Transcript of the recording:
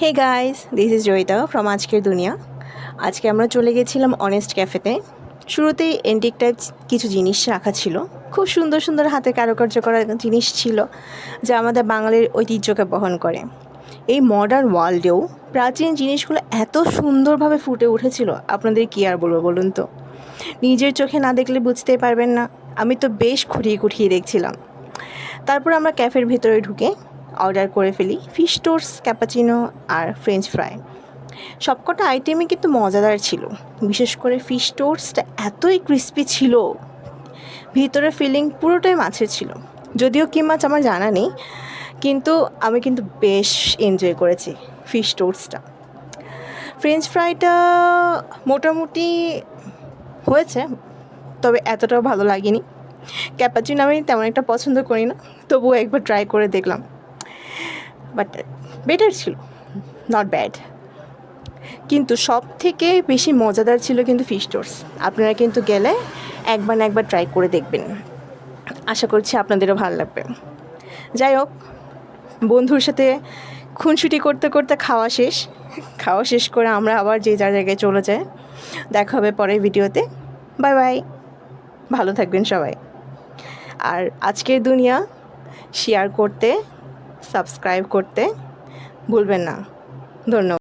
Hey guys, this is Joyita from আজকের দুনিয়া। আজকে আমরা চলে গেছিলাম অনেস্ট ক্যাফেতে। শুরুতেই এন্টিক টাইপ কিছু জিনিস রাখা ছিল, খুব সুন্দর সুন্দর হাতে কারুকার্য করা জিনিস ছিল যা আমাদের বাঙালির ঐতিহ্যকে বহন করে। এই মডার্ন ওয়ার্ল্ডেও প্রাচীন জিনিসগুলো এত সুন্দরভাবে ফুটে উঠেছিল, আপনাদের কী আর বলবো বলুন তো। নিজের চোখে না দেখলে বুঝতেই পারবেন না। আমি তো বেশ খুঁটিয়ে খুঁটিয়ে দেখছিলাম। তারপর আমরা ক্যাফের ভেতরে ঢুকে অর্ডার করে ফেলি ফিশ টোস্ট, ক্যাপাচিনো আর ফ্রেঞ্চ ফ্রাই। সবকটা আইটেমই কিন্তু মজাদার ছিল। বিশেষ করে ফিশ টোস্টটা এতই ক্রিস্পি ছিল, ভিতরে ফিলিং পুরোটাই মাছের ছিল। যদিও কী মাছ আমার জানা নেই, কিন্তু আমি কিন্তু বেশ এনজয় করেছি ফিশ টোস্টটা। ফ্রেঞ্চ ফ্রাইটা মোটামুটি হয়েছে, তবে এতটাও ভালো লাগেনি। ক্যাপাচিনো আমি তেমন একটা পছন্দ করি না, তবুও একবার ট্রাই করে দেখলাম, বাট বেটার ছিল, নট ব্যাড। কিন্তু সব থেকে বেশি মজাদার ছিল কিন্তু ফিশ টোস্ট। আপনারা কিন্তু গেলে একবার না একবার ট্রাই করে দেখবেন, আশা করছি আপনাদেরও ভালো লাগবে। যাই হোক, বন্ধুর সাথে খুনসুটি করতে করতে খাওয়া শেষ করে আমরা আবার যে যার জায়গায় চলে যাই। দেখা হবে পরের ভিডিওতে। বাই বাই, ভালো থাকবেন সবাই। আর আজকের দুনিয়া শেয়ার করতে, সাবস্ক্রাইব করতে ভুলবেন না। ধন্যবাদ।